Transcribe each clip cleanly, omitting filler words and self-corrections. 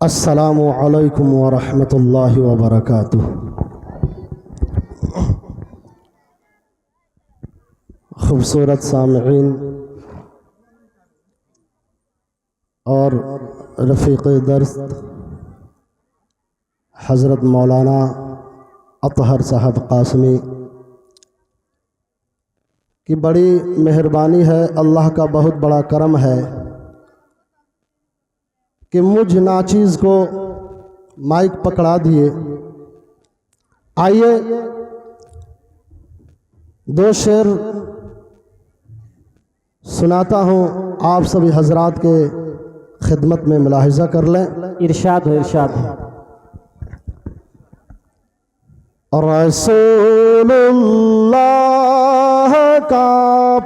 अस्सलामु अलैकुम व रहमतुल्लाहि व बरकातुहू। खूबसूरत सामईन और रफ़ीक़ दर्स हज़रत मौलाना अतहर साहब कासमी की बड़ी मेहरबानी है, अल्लाह का बहुत बड़ा करम है कि मुझ नाचीज़ को माइक पकड़ा दिए। आइए दो शेर सुनाता हूँ, आप सभी हजरात के खिदमत में मुलाहिज़ा कर लें। इरशाद हो, इरशाद हो। रसूलुल्लाह का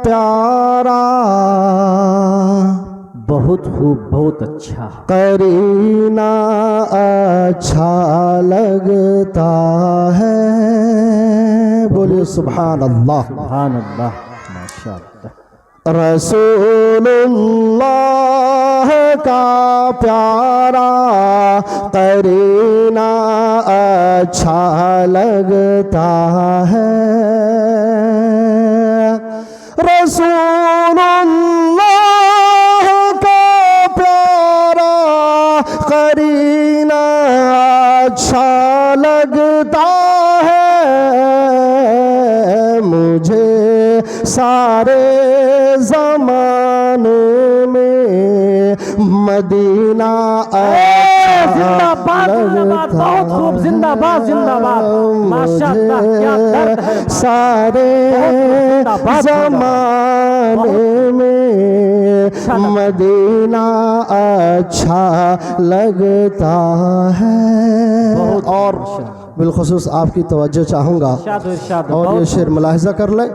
प्यारा, बहुत खूब, बहुत अच्छा। करीना अच्छा लगता है। बोलिए सुभान अल्लाह। सुभान अल्लाह, माशाअल्लाह। रसूलुल्लाह का प्यारा, करीना अच्छा लगता है। रसूलुल्लाह का प्यारा, करीना अच्छा लगता है। मुझे सारे ज़माने में मदीना जिंदाबाद, जिंदाबाद, बहुत खूब, जिंदाबाद, जिंदाबाद, माशाअल्लाह। क्या दर्द है। सारे ज़माने में मदीना अच्छा लगता है। और बिलखुसूस आपकी तवज्जो चाहूँगा और ये शेर मुलाहिज़ा कर लें।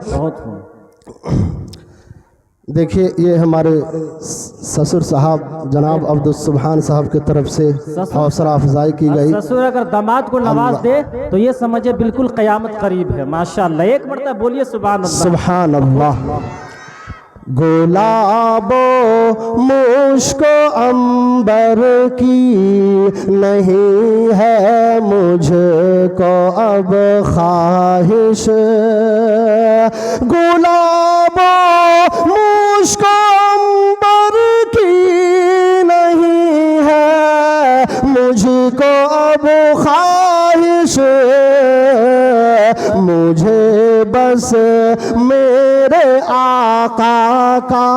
देखिए, ये हमारे ससुर साहब जनाब अब्दुल सुभान साहब की तरफ से हौसला अफजाई की गई। ससुर अगर दामाद को नवाज दे तो ये समझे बिल्कुल क़यामत करीब है। माशाअल्लाह। एक मरतबा बोलिए सुभान अल्लाह। सुभान अल्लाह। गुलाबो मुश्को अंबर की नहीं है मुझको अब ख्वाहिश। गुलाबो मुश्को अंबर की नहीं है मुझको अब ख्वाहिश। मुझे बस मेरे आका का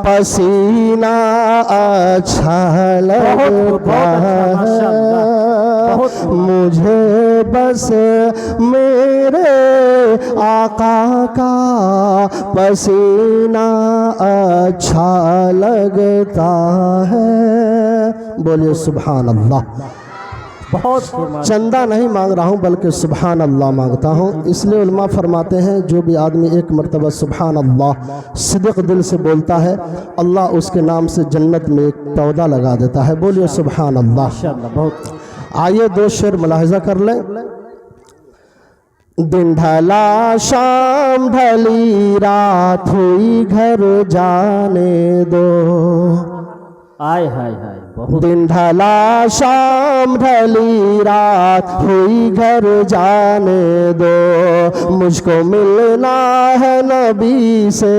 पसीना अच्छा लगता है। मुझे बस मेरे आका का पसीना अच्छा लगता है। बोलिए सुभान अल्लाह। बहुत चंदा नहीं मांग रहा हूँ बल्कि सुभान अल्लाह मांगता हूँ। इसलिए उलमा फरमाते हैं जो भी आदमी एक मरतबा सुभान अल्लाह सिद्क़ दिल से बोलता है, अल्लाह उसके नाम से जन्नत में एक पौधा लगा देता है। बोलिए सुभान अल्लाह। आइए दो शेर मुलाहिज़ा कर लें। दिन ढला शाम ढली रात हुई घर जाने दो। आय हाय हाय। दिन ढला शाम ढली रात हुई घर जाने दो। मुझको मिलना है नबी से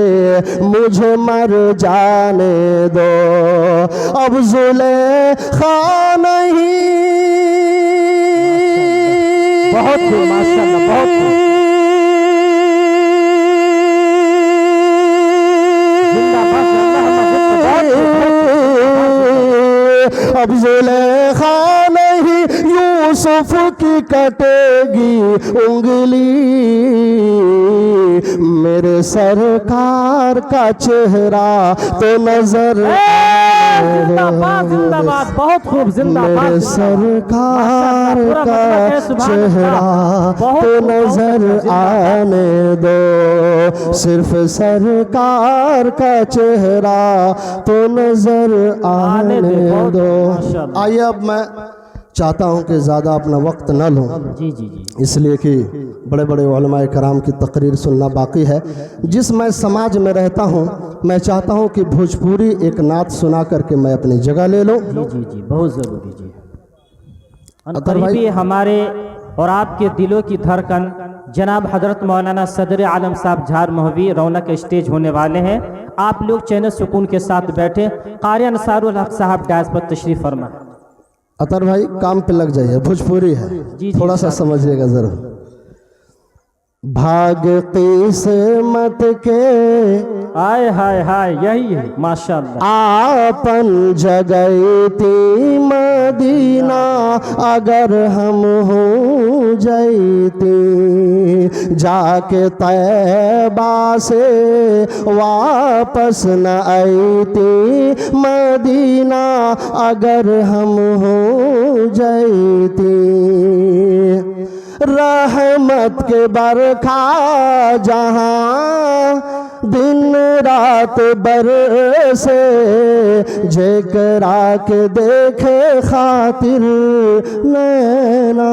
मुझे मर जाने दो। अब ज़ुलेखा नहीं। बहुत माशाअल्लाह, बहुत अब ज़ुलेखा नहीं यूसुफ की कटेगी उंगली। मेरे सरकार का चेहरा तो नजर जिंदाबाद, जिंदाबाद, बहुत खूब, जिंदाबाद। मेरे सरकार का चेहरा तो नजर आने दो। सिर्फ सरकार का चेहरा तो नजर आने दो। आइए अब मैं चाहता हूँ कि ज़्यादा अपना वक्त न लूँ, जी जी जी, इसलिए कि बड़े बड़े उलमाए कराम की तकरीर सुनना बाकी है। जिस मैं समाज में रहता हूँ मैं चाहता हूं कि भोजपुरी एक नात सुना करके मैं अपनी जगह ले लूं। जी जी जी, बहुत ज़रूरी जी। अतर भाई- करीबी हमारे और आपके दिलों की धड़कन जनाब हजरत मौलाना सदर आलम साहब झार महवी रौनक स्टेज होने वाले हैं। आप लोग चैनल सुकून के साथ बैठे। कारी अंसारुल हक साहब डायस पर तशरीफ फरमा। अतर भाई काम पे लग जाइए, भोजपुरी है, जी, थोड़ा सा समझिएगा जरूर। भाग किस्मत के आय हाय हाय, यही है माशाअल्लाह। आपन जगैती मदीना अगर हम हो जैती, जाके तैबा से वापस न आईती मदीना अगर हम हो जैती। रहमत के बरखा जहां दिन रात बरसे, जेकरा के देखे खातिर नैना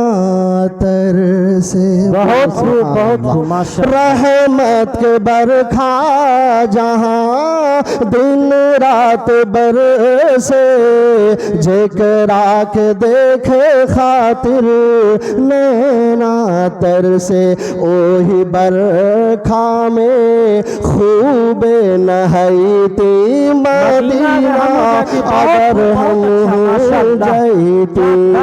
तरसे। बहुत खूब माशाअल्लाह। रहमत के बरखा जहां दिन रात बरसे, जेकरा के देखे खातिर नैना तरसे। ओही बरखा में खूबे नहाईती मदीना अगर हम हो जाईती,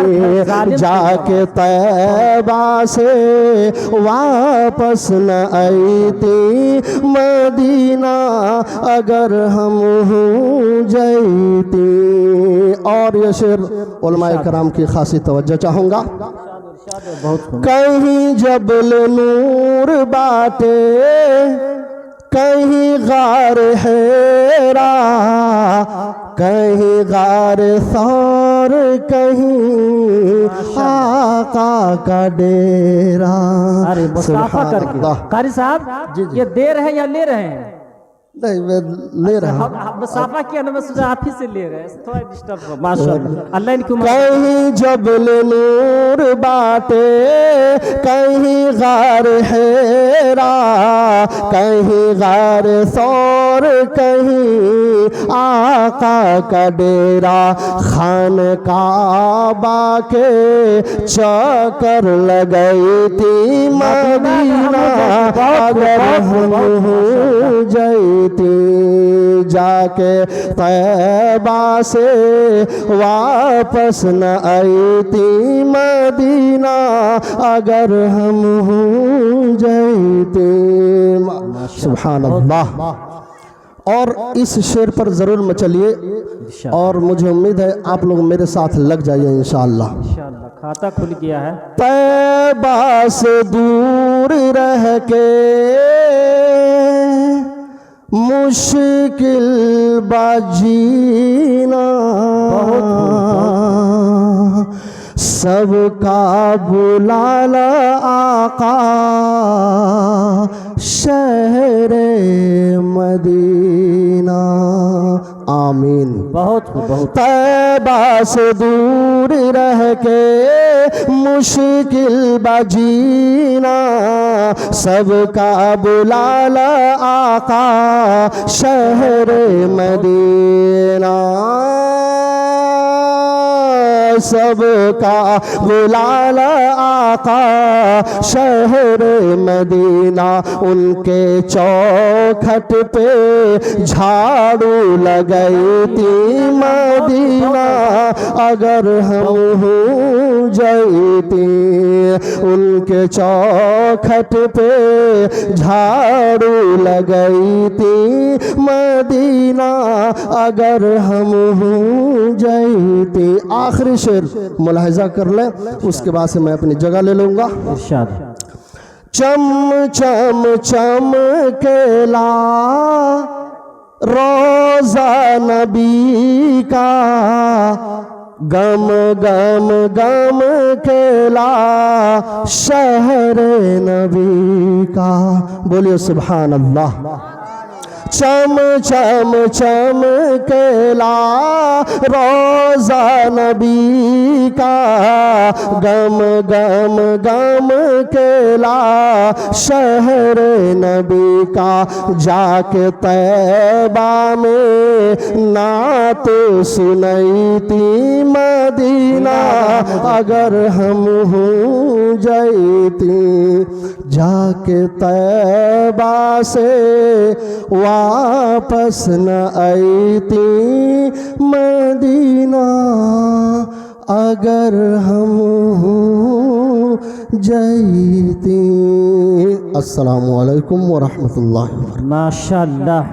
जाके तैबा से वापस न आईती मदीना अगर हम हो जाईती। और ये शेर उलमाए कराम की खासी तवज्जो चाहूँगा। कहीं जबल नूर बाटे, कहीं गार हेरा, कहीं गार सौर, कहीं आका का डेरा। अरे मुसाफा करके कारी साहब, ये दे रहे हैं या ले रहे हैं? नहीं मैं ले रहा हूँ। हम मुसाफा किया ना, मैं सोचा आप ही से ले रहे हैं, थोड़ा डिस्टर्ब हो। माशाअल्लाह, अल्लाह इनको कहीं जबल नूर बाटे, कहीं गार हेरा, कहीं गार सौर, कहीं आका का डेरा। खान काबा के चक्कर लगाई थी मदीना अगर हम हो जाई, जाके तैबा से वापस न आईती मदीना अगर हम हो जाते। सुभान अल्लाह। और इस शेर पर जरूर मचलिए और मुझे उम्मीद है आप लोग मेरे साथ लग जाइए इंशाअल्लाह। खाता खुल गया है। तैबा से दूर रह के मुश्किल बाजीना, सबका बुलाला आका शहरे मदीना। आमीन। बहुत तैबा से दूर रह के मुश्किल बजीना, सबका बुलाला आका शहर मदीना, सबका बुलाला आका शहर मदीना। उनके चौखट पे झाड़ू लगाई थी मदीना अगर हम हो जाती। उनके चौखट पे झाड़ू लगाई थी मदीना अगर हम हो जाती। आखिरी शेर मुलाहिजा कर ले, उसके बाद से मैं अपनी जगह ले लूंगा। चम चम चमकेला रोज़ा नबी का, गम गम गम केला शहर नबी का। बोलिए सुभान अल्लाह। चम चम चमकेला रोज़ा नबी का, गम गम गम केला शहर नबी का। जाके तैबा में नात सुनई थी मदीना, अगर हम हो जैती। जाके तैबा से वापस न आईती मदीना, अगर हम हो जैती। अस्सलामु अलैकुम व रहमतुल्लाहि व बरकातुहू। माशाअल्लाह।